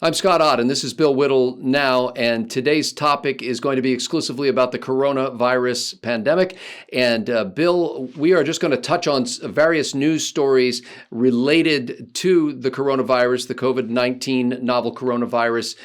I'm Scott Ott, and this is Bill Whittle now, and today's topic is going to be exclusively about the coronavirus pandemic. And Bill, we are just going to touch on various news stories related to the coronavirus, the COVID-19 novel coronavirus,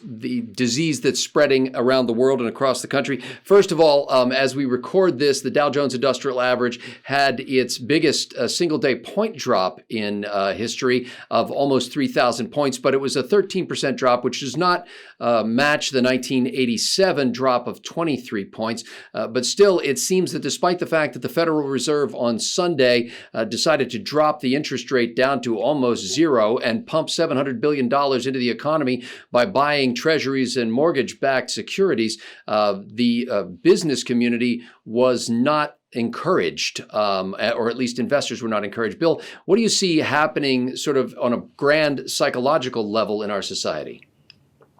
the disease that's spreading around the world and across the country. First of all, as we record this, the Dow Jones Industrial Average had its biggest single-day point drop in history of almost 3,000 points, but it was a 13% drop, which does not match the 1987 drop of 23 points. But still, it seems that despite the fact that the Federal Reserve on Sunday decided to drop the interest rate down to almost zero and pump $700 billion into the economy by buying treasuries and mortgage-backed securities, the business community was not encouraged, or at least investors were not encouraged. Bill, what do you see happening sort of on a grand psychological level in our society?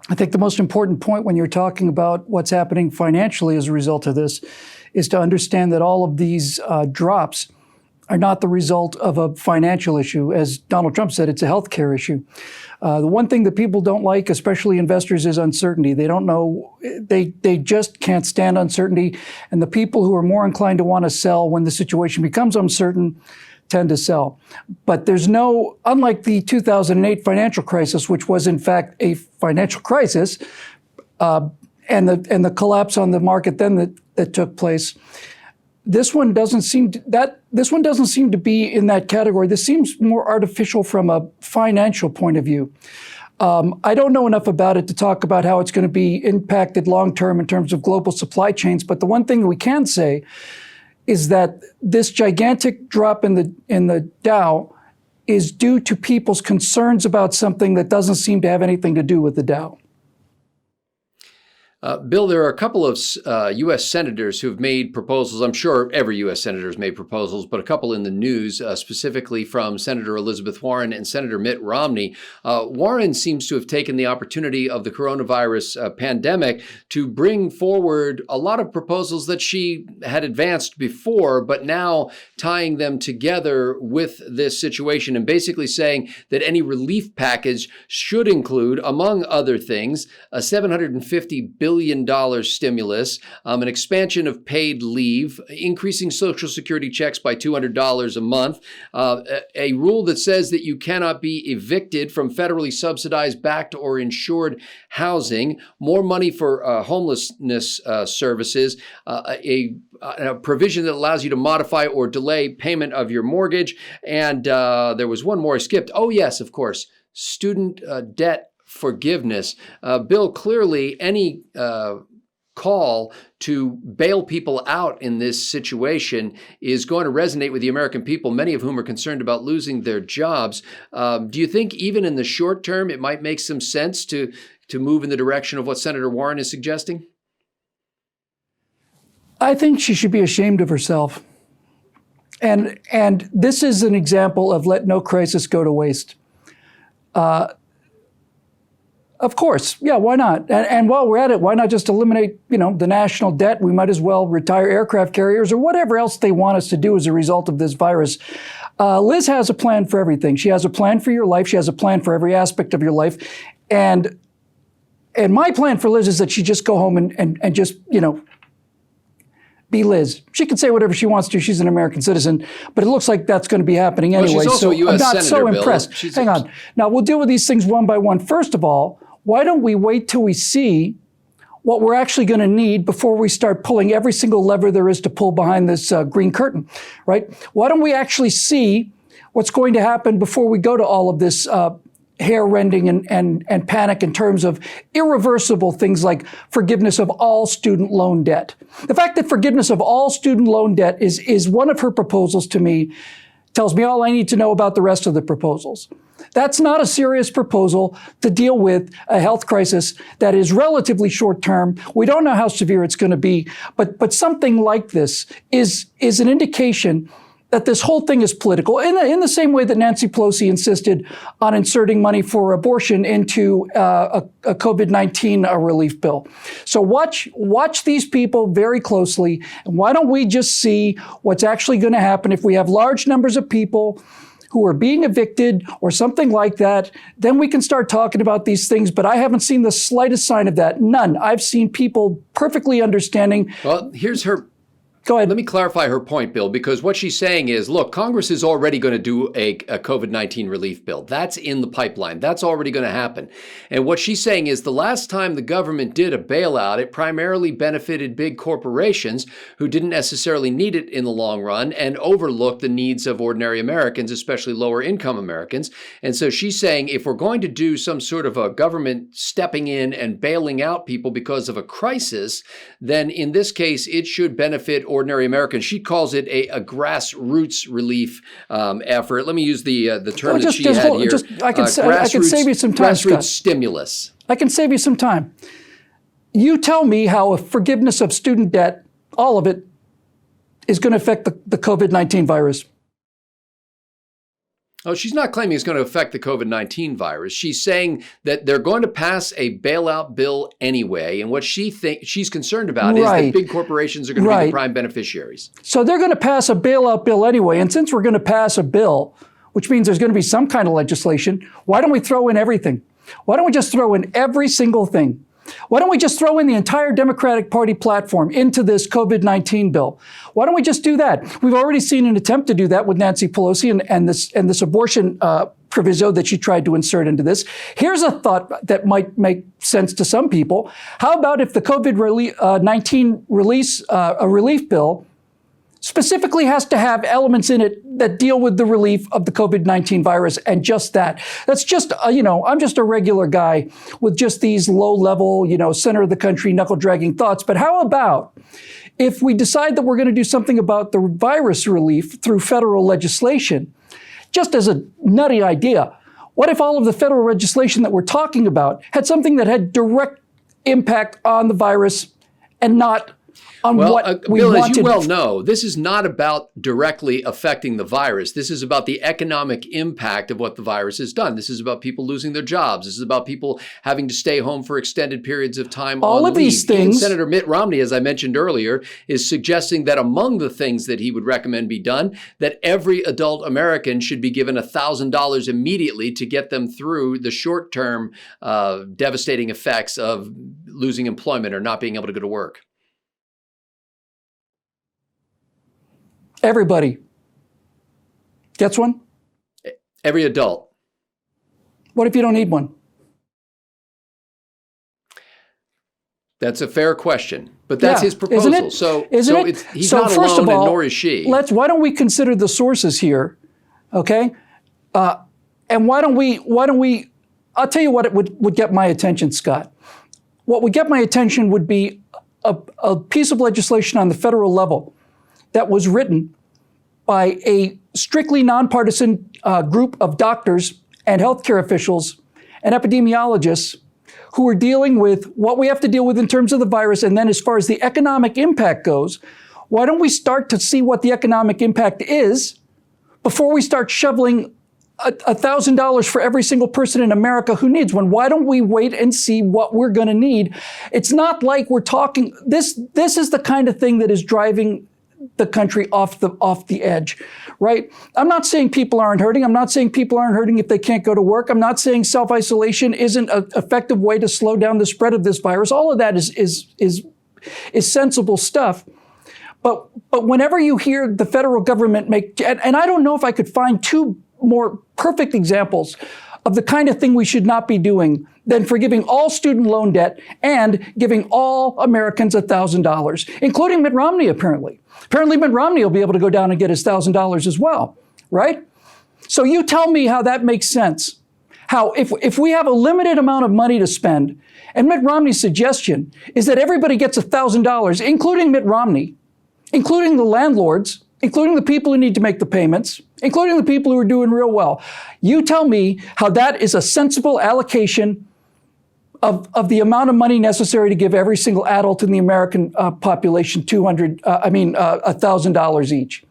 I think the most important point when you're talking about what's happening financially as a result of this is to understand that all of these drops are not the result of a financial issue. As Donald Trump said, it's a healthcare issue. The one thing that people don't like, especially investors, is uncertainty. They don't know, they just can't stand uncertainty. And the people who are more inclined to want to sell when the situation becomes uncertain tend to sell. But there's no, unlike the 2008 financial crisis, which was in fact a financial crisis, and the collapse on the market then that took place, this one doesn't seem to be in that category. This seems more artificial from a financial point of view. I don't know enough about it to talk about how it's going to be impacted long-term in terms of global supply chains. But the one thing we can say is that this gigantic drop in the Dow is due to people's concerns about something that doesn't seem to have anything to do with the Dow. Bill, there are a couple of U.S. senators who've made proposals. I'm sure every U.S. senator has made proposals, but a couple in the news, specifically from Senator Elizabeth Warren and Senator Mitt Romney. Warren seems to have taken the opportunity of the coronavirus pandemic to bring forward a lot of proposals that she had advanced before, but now tying them together with this situation and basically saying that any relief package should include, among other things, a $750 billion stimulus, an expansion of paid leave, increasing Social Security checks by $200 a month, a rule that says that you cannot be evicted from federally subsidized backed or insured housing, more money for homelessness services, a provision that allows you to modify or delay payment of your mortgage. And there was one more I skipped. Oh, yes, of course, student debt forgiveness. Bill, clearly any call to bail people out in this situation is going to resonate with the American people, many of whom are concerned about losing their jobs. Do you think even in the short term, it might make some sense to move in the direction of what Senator Warren is suggesting? I think she should be ashamed of herself. And this is an example of let no crisis go to waste. Of course. Yeah, why not? And while we're at it, why not just eliminate, the national debt? We might as well retire aircraft carriers or whatever else they want us to do as a result of this virus. Liz has a plan for everything. She has a plan for your life. She has a plan for every aspect of your life. And my plan for Liz is that she just go home and just, be Liz. She can say whatever she wants to. She's an American citizen, but it looks like that's going to be happening anyway. Well, she's also a U.S. I'm not Senator, so impressed. Hang on. Now, we'll deal with these things one by one. First of all, why don't we wait till we see what we're actually going to need before we start pulling every single lever there is to pull behind this green curtain, right? Why don't we actually see what's going to happen before we go to all of this hair-rending and panic in terms of irreversible things like forgiveness of all student loan debt. The fact that forgiveness of all student loan debt is one of her proposals to me tells me all I need to know about the rest of the proposals. That's not a serious proposal to deal with a health crisis that is relatively short-term. We don't know how severe it's going to be, but something like this is an indication that this whole thing is political, in the same way that Nancy Pelosi insisted on inserting money for abortion into a COVID-19 relief bill. So watch these people very closely. And why don't we just see what's actually going to happen if we have large numbers of people who are being evicted or something like that, then we can start talking about these things. But I haven't seen the slightest sign of that. None. I've seen people perfectly understanding. Well, here's her. Go ahead. Let me clarify her point, Bill, because what she's saying is, look, Congress is already going to do a COVID-19 relief bill. That's in the pipeline. That's already going to happen. And what she's saying is the last time the government did a bailout, it primarily benefited big corporations who didn't necessarily need it in the long run and overlooked the needs of ordinary Americans, especially lower income Americans. And so she's saying if we're going to do some sort of a government stepping in and bailing out people because of a crisis, then in this case, it should benefit ordinary Americans. She calls it a grassroots relief effort. Let me use the term that she had here. I can save you some time, grassroots Scott. Stimulus. I can save you some time. You tell me how a forgiveness of student debt, all of it, is going to affect the COVID-19 virus. Oh, she's not claiming it's going to affect the COVID-19 virus. She's saying that they're going to pass a bailout bill anyway. And what she's concerned about is that big corporations are going to be the prime beneficiaries. So they're going to pass a bailout bill anyway. And since we're going to pass a bill, which means there's going to be some kind of legislation, why don't we throw in everything? Why don't we just throw in every single thing? Why don't we just throw in the entire Democratic Party platform into this COVID-19 bill? Why don't we just do that? We've already seen an attempt to do that with Nancy Pelosi and this abortion proviso that she tried to insert into this. Here's a thought that might make sense to some people. How about if the COVID-19 relief bill specifically has to have elements in it that deal with the relief of the COVID-19 virus and just that. That's just, I'm just a regular guy with just these low-level, center of the country knuckle-dragging thoughts. But how about if we decide that we're going to do something about the virus relief through federal legislation, just as a nutty idea? What if all of the federal legislation that we're talking about had something that had direct impact on the virus and not on what we Bill, wanted? as you well know, this is not about directly affecting the virus. This is about the economic impact of what the virus has done. This is about people losing their jobs. This is about people having to stay home for extended periods of time on leave. All of these things. Even Senator Mitt Romney, as I mentioned earlier, is suggesting that among the things that he would recommend be done, that every adult American should be given $1,000 immediately to get them through the short-term devastating effects of losing employment or not being able to go to work. Everybody gets one? Every adult. What if you don't need one? That's a fair question, but that's his proposal. Isn't it? So he's so not first alone, of all, and nor is she. Why don't we consider the sources here, okay? And why don't we? I'll tell you what it would get my attention, Scott. What would get my attention would be a piece of legislation on the federal level that was written by a strictly nonpartisan group of doctors and healthcare officials and epidemiologists who are dealing with what we have to deal with in terms of the virus. And then as far as the economic impact goes, why don't we start to see what the economic impact is before we start shoveling $1,000 for every single person in America who needs one? Why don't we wait and see what we're going to need? It's not like we're talking, this is the kind of thing that is driving the country off the edge, right? I'm not saying people aren't hurting. I'm not saying people aren't hurting if they can't go to work. I'm not saying self-isolation isn't an effective way to slow down the spread of this virus. All of that is sensible stuff. But whenever you hear the federal government and I don't know if I could find two more perfect examples of the kind of thing we should not be doing than forgiving all student loan debt and giving all Americans $1,000, including Mitt Romney, apparently. Apparently, Mitt Romney will be able to go down and get his $1,000 as well, right? So you tell me how that makes sense. How if we have a limited amount of money to spend, and Mitt Romney's suggestion is that everybody gets $1,000, including Mitt Romney, including the landlords, including the people who need to make the payments, including the people who are doing real well. You tell me how that is a sensible allocation of the amount of money necessary to give every single adult in the American population $1,000 each.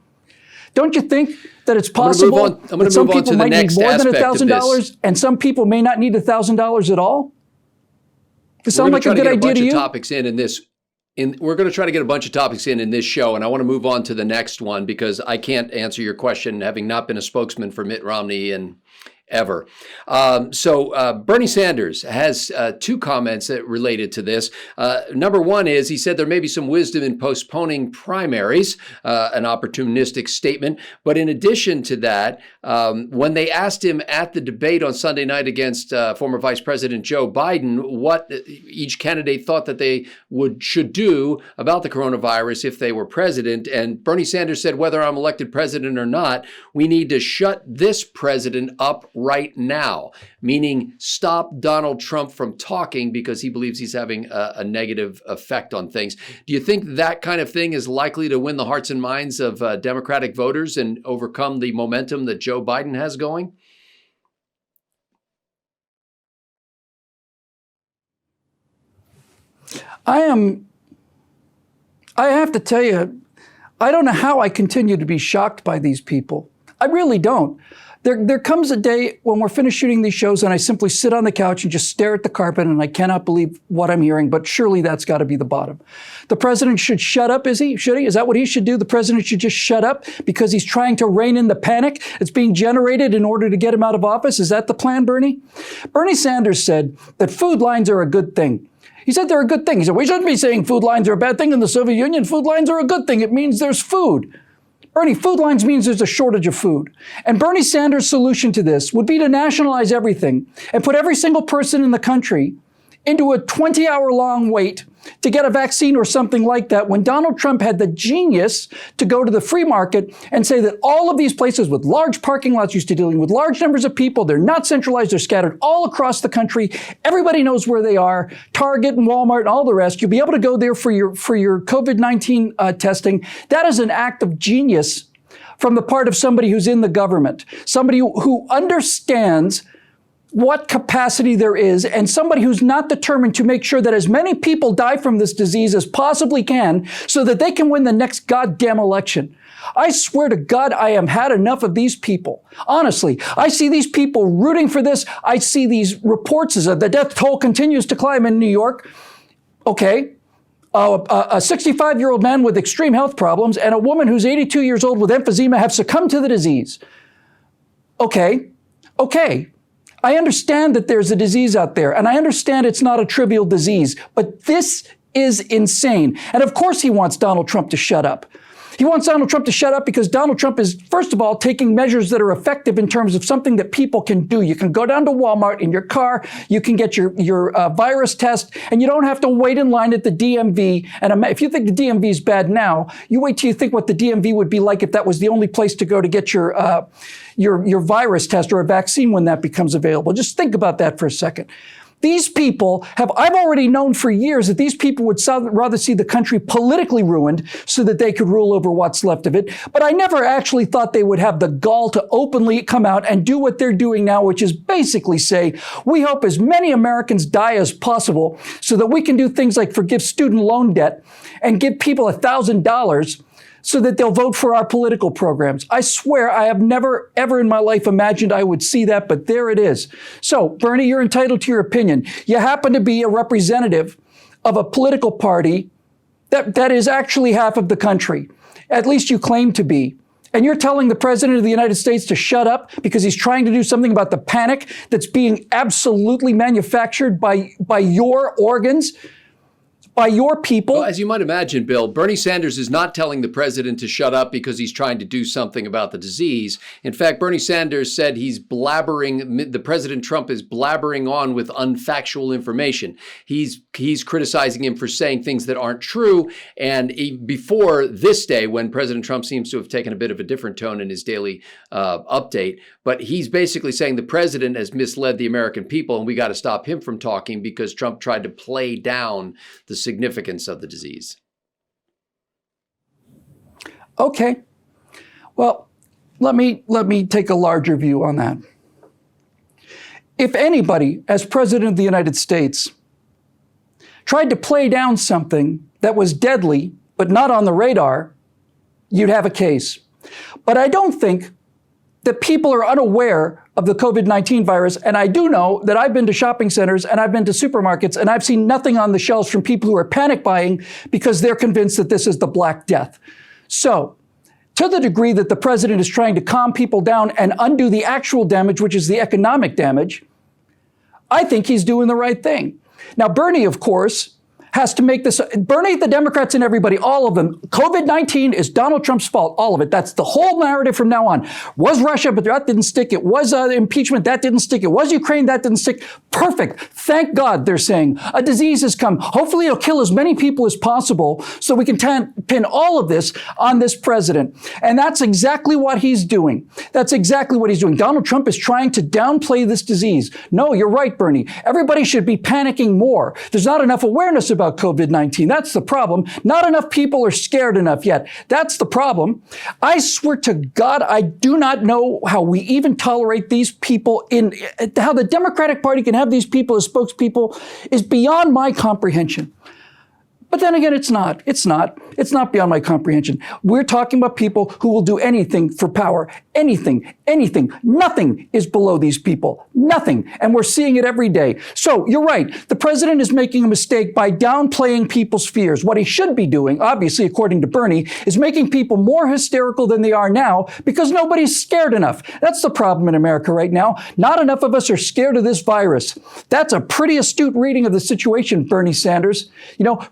Don't you think that it's possible that some people might need more than $1,000 and some people may not need $1,000 at all? Does it sound like a good idea to you? Topics in this. We're going to try to get a bunch of topics in this show, and I want to move on to the next one because I can't answer your question having not been a spokesman for Mitt Romney and ever. So Bernie Sanders has two comments that related to this. Number one is he said there may be some wisdom in postponing primaries, an opportunistic statement. But in addition to that, when they asked him at the debate on Sunday night against former Vice President Joe Biden what each candidate thought that they should do about the coronavirus if they were president, and Bernie Sanders said, whether I'm elected president or not, we need to shut this president up right now, meaning stop Donald Trump from talking because he believes he's having a negative effect on things. Do you think that kind of thing is likely to win the hearts and minds of Democratic voters and overcome the momentum that Joe Biden has going? I have to tell you, I don't know how I continue to be shocked by these people. I really don't. There comes a day when we're finished shooting these shows and I simply sit on the couch and just stare at the carpet and I cannot believe what I'm hearing, but surely that's got to be the bottom. The president should shut up, is he? Should he? Is that what he should do? The president should just shut up because he's trying to rein in the panic that's being generated in order to get him out of office? Is that the plan, Bernie? Bernie Sanders said that food lines are a good thing. He said they're a good thing. He said, we shouldn't be saying food lines are a bad thing in the Soviet Union. Food lines are a good thing. It means there's food. Bernie, food lines means there's a shortage of food. And Bernie Sanders' solution to this would be to nationalize everything and put every single person in the country into a 20-hour-long wait to get a vaccine or something like that, when Donald Trump had the genius to go to the free market and say that all of these places with large parking lots, used to dealing with large numbers of people, they're not centralized, they're scattered all across the country. Everybody knows where they are, Target and Walmart and all the rest. You'll be able to go there for your COVID-19 testing. That is an act of genius from the part of somebody who's in the government, somebody who understands what capacity there is, and somebody who's not determined to make sure that as many people die from this disease as possibly can so that they can win the next goddamn election. I swear to God, I have had enough of these people. Honestly, I see these people rooting for this. I see these reports as the death toll continues to climb in New York. Okay. A 65-year-old man with extreme health problems and a woman who's 82 years old with emphysema have succumbed to the disease. Okay. I understand that there's a disease out there, and I understand it's not a trivial disease, but this is insane. And of course he wants Donald Trump to shut up. He wants Donald Trump to shut up because Donald Trump is, first of all, taking measures that are effective in terms of something that people can do. You can go down to Walmart in your car, you can get your virus test, and you don't have to wait in line at the DMV. And if you think the DMV is bad now, you wait till you think what the DMV would be like if that was the only place to go to get your virus test or a vaccine when that becomes available. Just think about that for a second. These people I've already known for years that these people would rather see the country politically ruined so that they could rule over what's left of it. But I never actually thought they would have the gall to openly come out and do what they're doing now, which is basically say, we hope as many Americans die as possible so that we can do things like forgive student loan debt and give people $1,000 so that they'll vote for our political programs. I swear I have never, ever in my life imagined I would see that, but there it is. So, Bernie, you're entitled to your opinion. You happen to be a representative of a political party that is actually half of the country. At least you claim to be. And you're telling the President of the United States to shut up because he's trying to do something about the panic that's being absolutely manufactured by your organs, by your people. Well, as you might imagine, Bill, Bernie Sanders is not telling the president to shut up because he's trying to do something about the disease. In fact, Bernie Sanders said the President Trump is blabbering on with unfactual information. He's criticizing him for saying things that aren't true. And before this day, when President Trump seems to have taken a bit of a different tone in his daily update, but he's basically saying the president has misled the American people and we got to stop him from talking because Trump tried to play down the significance of the disease. Okay. Well, let me take a larger view on that. If anybody, as President of the United States, tried to play down something that was deadly but not on the radar, you'd have a case. But I don't think that people are unaware of the COVID-19 virus. And I do know that I've been to shopping centers and I've been to supermarkets and I've seen nothing on the shelves from people who are panic buying because they're convinced that this is the Black Death. So, to the degree that the president is trying to calm people down and undo the actual damage, which is the economic damage, I think he's doing the right thing. Now, Bernie, of course, has to make this, Bernie, the Democrats and everybody, all of them, COVID-19 is Donald Trump's fault, all of it. That's the whole narrative from now on. Was Russia, but that didn't stick. It was impeachment, that didn't stick. It was Ukraine, that didn't stick. Perfect. Thank God, they're saying. A disease has come. Hopefully it'll kill as many people as possible so we can pin all of this on this president. And that's exactly what he's doing. That's exactly what he's doing. Donald Trump is trying to downplay this disease. No, you're right, Bernie. Everybody should be panicking more. There's not enough awareness about COVID-19. That's the problem. Not enough people are scared enough yet. That's the problem. I swear to God, I do not know how we even tolerate these people how the Democratic Party can have these people as spokespeople is beyond my comprehension. But then again, it's not. It's not beyond my comprehension. We're talking about people who will do anything for power. Anything. Nothing is below these people. Nothing. And we're seeing it every day. So you're right. The president is making a mistake by downplaying people's fears. What he should be doing, obviously, according to Bernie, is making people more hysterical than they are now because nobody's scared enough. That's the problem in America right now. Not enough of us are scared of this virus. That's a pretty astute reading of the situation, Bernie Sanders.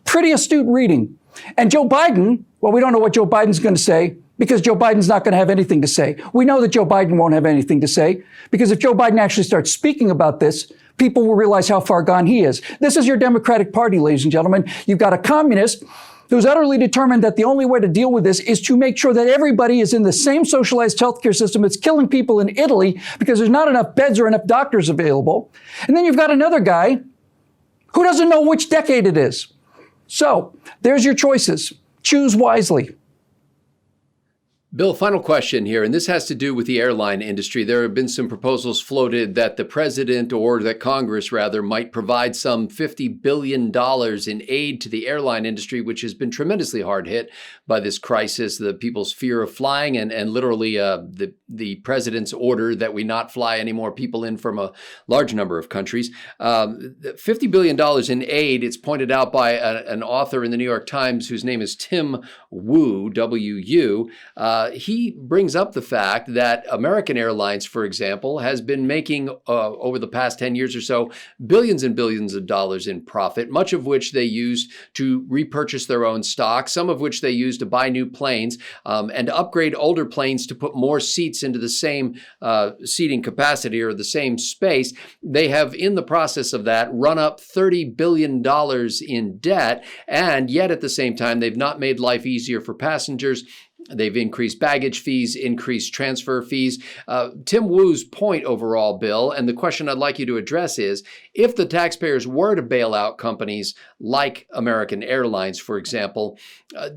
Pretty astute reading. And Joe Biden, well, we don't know what Joe Biden's going to say because Joe Biden's not going to have anything to say. We know that Joe Biden won't have anything to say because if Joe Biden actually starts speaking about this, people will realize how far gone he is. This is your Democratic Party, ladies and gentlemen. You've got a communist who's utterly determined that the only way to deal with this is to make sure that everybody is in the same socialized healthcare system that's killing people in Italy because there's not enough beds or enough doctors available. And then you've got another guy who doesn't know which decade it is. So there's your choices. Choose wisely. Bill, final question here, and this has to do with the airline industry. There have been some proposals floated that the president, or that Congress rather, might provide some $50 billion in aid to the airline industry, which has been tremendously hard hit by this crisis, the people's fear of flying, and literally the president's order that we not fly any more people in from a large number of countries. $50 billion in aid, it's pointed out by an author in the New York Times whose name is Tim Wu, W-U. He brings up the fact that American Airlines, for example, has been making over the past 10 years or so billions and billions of dollars in profit, much of which they used to repurchase their own stock, some of which they used to buy new planes and upgrade older planes to put more seats into the same seating capacity or the same space. They have, in the process of that, run up $30 billion in debt, and yet at the same time, they've not made life easier for passengers. They've increased baggage fees, increased transfer fees. Tim Wu's point overall, Bill, and the question I'd like you to address is, if the taxpayers were to bail out companies like American Airlines, for example,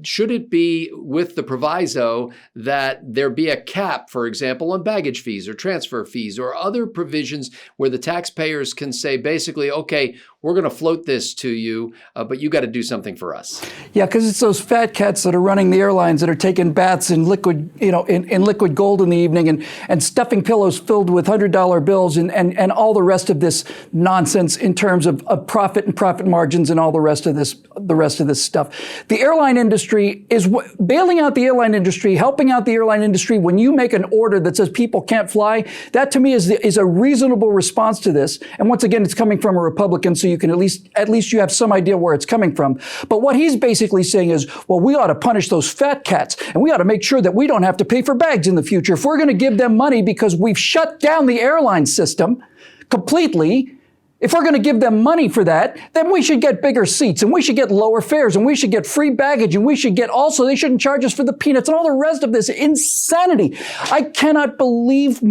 should it be with the proviso that there be a cap, for example, on baggage fees or transfer fees or other provisions where the taxpayers can say basically, okay, we're going to float this to you, but you got to do something for us? Yeah, because it's those fat cats that are running the airlines that are taking baths in liquid, in liquid gold in the evening and stuffing pillows filled with $100 bills and all the rest of this nonsense in terms of profit and profit margins and all the rest of this stuff. The airline industry is bailing out the airline industry, helping out the airline industry. When you make an order that says people can't fly, that to me is a reasonable response to this. And once again, it's coming from a Republican, so you can at least you have some idea where it's coming from. But what he's basically saying is, well, we ought to punish those fat cats, and we ought to make sure that we don't have to pay for bags in the future. If we're going to give them money because we've shut down the airline system completely, if we're going to give them money for that, then we should get bigger seats, and we should get lower fares, and we should get free baggage, and we should get also, they shouldn't charge us for the peanuts and all the rest of this insanity. I cannot believe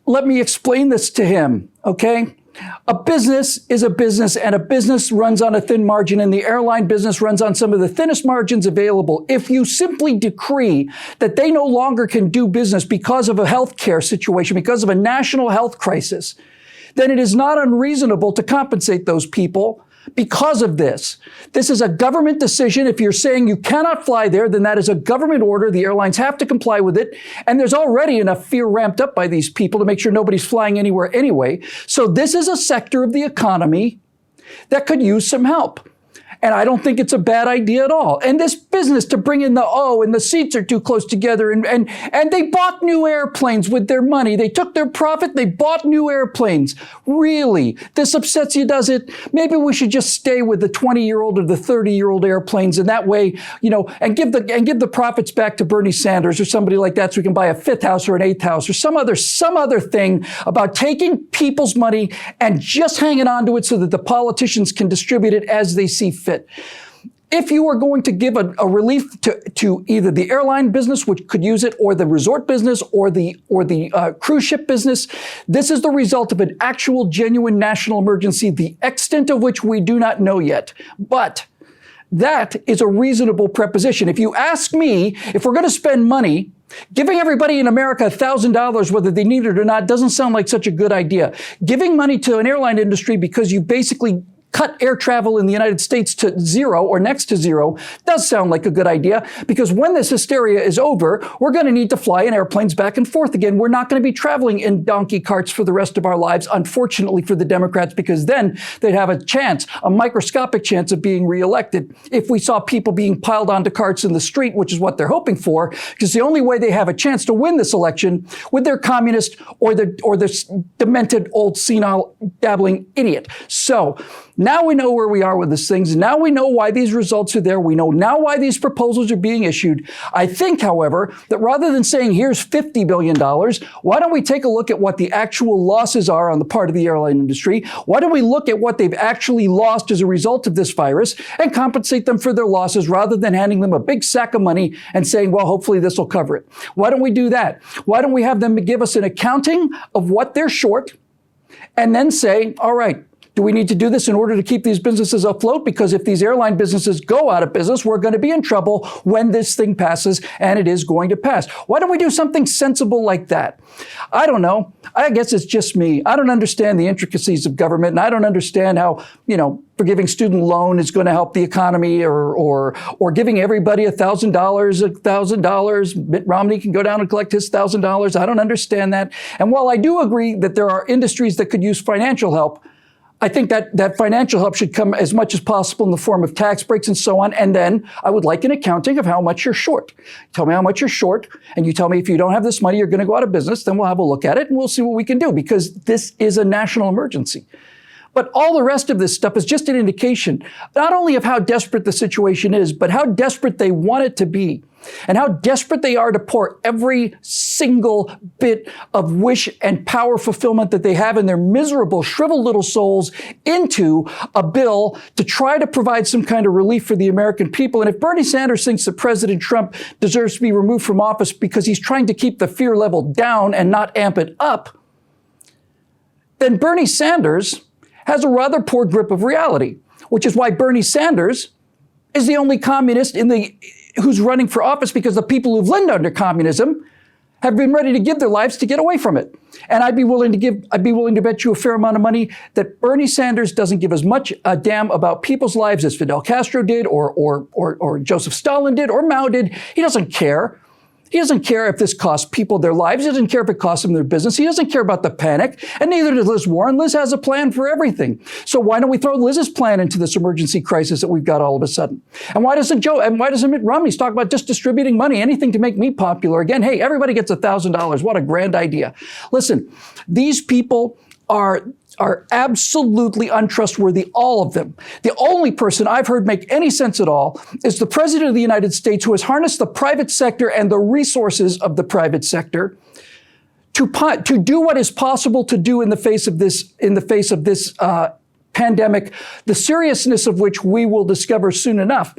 let me explain this to him, okay? A business is a business, and a business runs on a thin margin, and the airline business runs on some of the thinnest margins available. If you simply decree that they no longer can do business because of a healthcare situation, because of a national health crisis, then it is not unreasonable to compensate those people because of this. This is a government decision. If you're saying you cannot fly there, then that is a government order. The airlines have to comply with it. And there's already enough fear ramped up by these people to make sure nobody's flying anywhere anyway. So this is a sector of the economy that could use some help. And I don't think it's a bad idea at all. And this business to bring in and the seats are too close together. And they bought new airplanes with their money. They took their profit. They bought new airplanes. Really? This upsets you, does it? Maybe we should just stay with the 20-year-old or the 30-year-old airplanes. And that way, and give the profits back to Bernie Sanders or somebody like that so we can buy a fifth house or an eighth house or some other thing about taking people's money and just hanging on to it so that the politicians can distribute it as they see fit. If you are going to give a relief to either the airline business, which could use it, or the resort business, or the cruise ship business, this is the result of an actual, genuine national emergency, the extent of which we do not know yet. But that is a reasonable preposition. If you ask me, if we're going to spend money, giving everybody in America $1,000, whether they need it or not, doesn't sound like such a good idea. Giving money to an airline industry because you basically cut air travel in the United States to zero or next to zero does sound like a good idea, because when this hysteria is over, we're going to need to fly in airplanes back and forth again. We're not going to be traveling in donkey carts for the rest of our lives, unfortunately for the Democrats, because then they'd have a microscopic chance of being reelected if we saw people being piled onto carts in the street, which is what they're hoping for, because the only way they have a chance to win this election with their communist or this demented old senile dabbling idiot. So now we know where we are with these things. Now we know why these results are there. We know now why these proposals are being issued. I think, however, that rather than saying here's $50 billion, why don't we take a look at what the actual losses are on the part of the airline industry? Why don't we look at what they've actually lost as a result of this virus and compensate them for their losses rather than handing them a big sack of money and saying, well, hopefully this will cover it. Why don't we do that? Why don't we have them give us an accounting of what they're short and then say, all right, do we need to do this in order to keep these businesses afloat? Because if these airline businesses go out of business, we're going to be in trouble when this thing passes, and it is going to pass. Why don't we do something sensible like that? I don't know. I guess it's just me. I don't understand the intricacies of government, and I don't understand how, forgiving student loan is going to help the economy, or giving everybody $1,000. Mitt Romney can go down and collect his $1,000. I don't understand that. And while I do agree that there are industries that could use financial help, I think that financial help should come as much as possible in the form of tax breaks and so on. And then I would like an accounting of how much you're short. Tell me how much you're short, and you tell me if you don't have this money, you're going to go out of business. Then we'll have a look at it and we'll see what we can do, because this is a national emergency. But all the rest of this stuff is just an indication, not only of how desperate the situation is, but how desperate they want it to be, and how desperate they are to pour every single bit of wish and power fulfillment that they have in their miserable, shriveled little souls into a bill to try to provide some kind of relief for the American people. And if Bernie Sanders thinks that President Trump deserves to be removed from office because he's trying to keep the fear level down and not amp it up, then Bernie Sanders has a rather poor grip of reality, which is why Bernie Sanders is the only communist who's running for office, because the people who've lived under communism have been ready to give their lives to get away from it. And I'd be willing to bet you a fair amount of money that Bernie Sanders doesn't give as much a damn about people's lives as Fidel Castro did, or Joseph Stalin did, or Mao did. He doesn't care. He doesn't care if this costs people their lives. He doesn't care if it costs them their business. He doesn't care about the panic. And neither does Liz Warren. Liz has a plan for everything. So why don't we throw Liz's plan into this emergency crisis that we've got all of a sudden? And why doesn't Mitt Romney talk about just distributing money, anything to make me popular again? Hey, everybody gets $1,000. What a grand idea. Listen, these people are absolutely untrustworthy, all of them. The only person I've heard make any sense at all is the President of the United States, who has harnessed the private sector and the resources of the private sector to do what is possible to do in the face of this pandemic, the seriousness of which we will discover soon enough.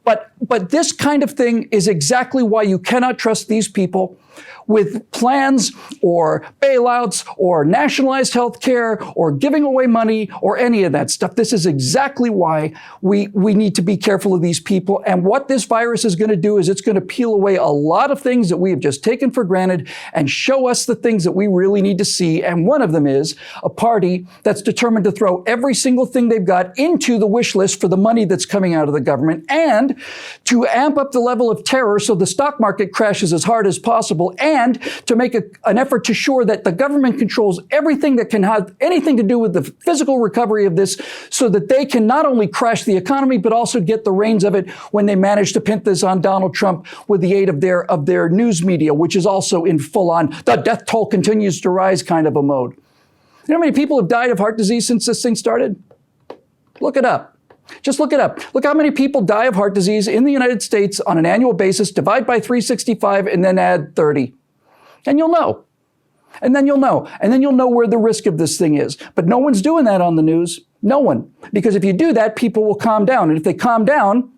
But But this kind of thing is exactly why you cannot trust these people with plans or bailouts or nationalized health care or giving away money or any of that stuff. This is exactly why we need to be careful of these people. And what this virus is going to do is it's going to peel away a lot of things that we have just taken for granted and show us the things that we really need to see. And one of them is a party that's determined to throw every single thing they've got into the wish list for the money that's coming out of the government and to amp up the level of terror so the stock market crashes as hard as possible, and to make an effort to ensure that the government controls everything that can have anything to do with the physical recovery of this so that they can not only crash the economy, but also get the reins of it when they manage to pin this on Donald Trump with the aid of their news media, which is also in full-on, the death toll continues to rise kind of a mode. You know how many people have died of heart disease since this thing started? Look it up. Just look it up. Look how many people die of heart disease in the United States on an annual basis, divide by 365, and then add 30. And you'll know. And then you'll know. And then you'll know where the risk of this thing is. But no one's doing that on the news. No one. Because if you do that, people will calm down. And if they calm down,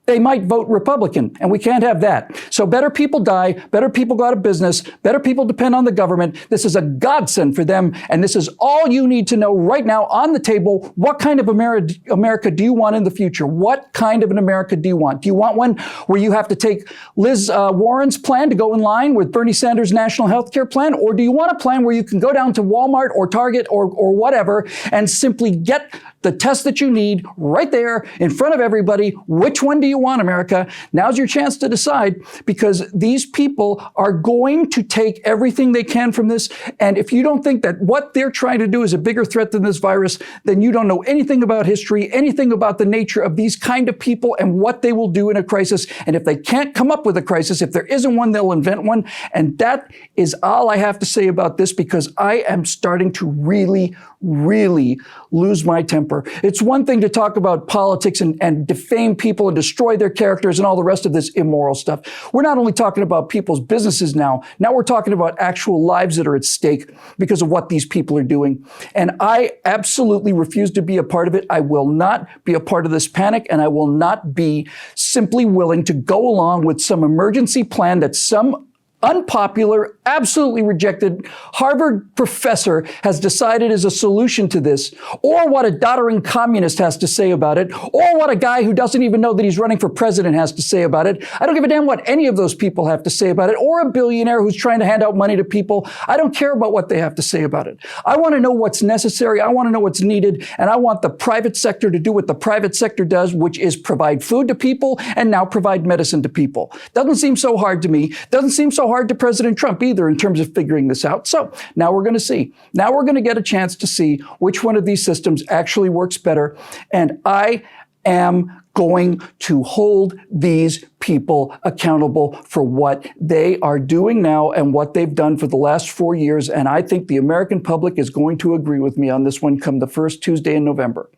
they might vote Republican, and we can't have that. So better people die, better people go out of business, better people depend on the government. This is a godsend for them, and this is all you need to know right now on the table. What kind of America do you want in the future? What kind of an America do you want? Do you want one where you have to take Liz Warren's plan to go in line with Bernie Sanders' national health care plan? Or do you want a plan where you can go down to Walmart or Target or whatever and simply get the test that you need right there in front of everybody? Which one do you want, America? Now's your chance to decide, because these people are going to take everything they can from this. And if you don't think that what they're trying to do is a bigger threat than this virus, then you don't know anything about history, anything about the nature of these kind of people and what they will do in a crisis. And if they can't come up with a crisis, if there isn't one, they'll invent one. And that is all I have to say about this, because I am starting to really lose my temper. It's one thing to talk about politics and defame people and destroy their characters and all the rest of this immoral stuff. We're not only talking about people's businesses now we're talking about actual lives that are at stake because of what these people are doing. And I absolutely refuse to be a part of it. I will not be a part of this panic, and I will not be simply willing to go along with some emergency plan that some unpopular, absolutely rejected Harvard professor has decided is a solution to this, or what a doddering communist has to say about it, or what a guy who doesn't even know that he's running for president has to say about it. I don't give a damn what any of those people have to say about it, or a billionaire who's trying to hand out money to people. I don't care about what they have to say about it. I want to know what's necessary. I want to know what's needed. And I want the private sector to do what the private sector does, which is provide food to people and now provide medicine to people. Doesn't seem so hard to me. Doesn't seem so hard to President Trump either in terms of figuring this out. So now we're going to see. Now we're going to get a chance to see which one of these systems actually works better. And I am going to hold these people accountable for what they are doing now and what they've done for the last 4 years. And I think the American public is going to agree with me on this one come the first Tuesday in November.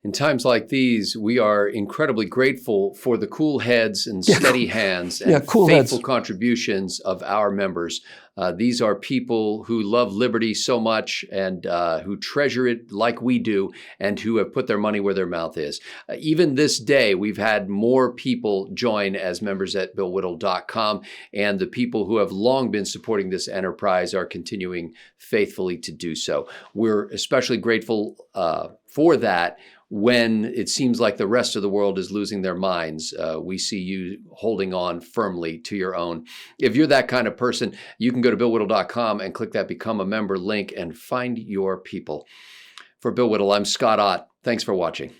In times like these, we are incredibly grateful for the cool heads and steady hands and faithful contributions of our members. These are people who love liberty so much and who treasure it like we do, and who have put their money where their mouth is. Even this day, we've had more people join as members at BillWhittle.com, and the people who have long been supporting this enterprise are continuing faithfully to do so. We're especially grateful for that. When it seems like the rest of the world is losing their minds, we see you holding on firmly to your own. If you're that kind of person, you can go to BillWhittle.com and click that Become a Member link and find your people. For Bill Whittle, I'm Scott Ott. Thanks for watching.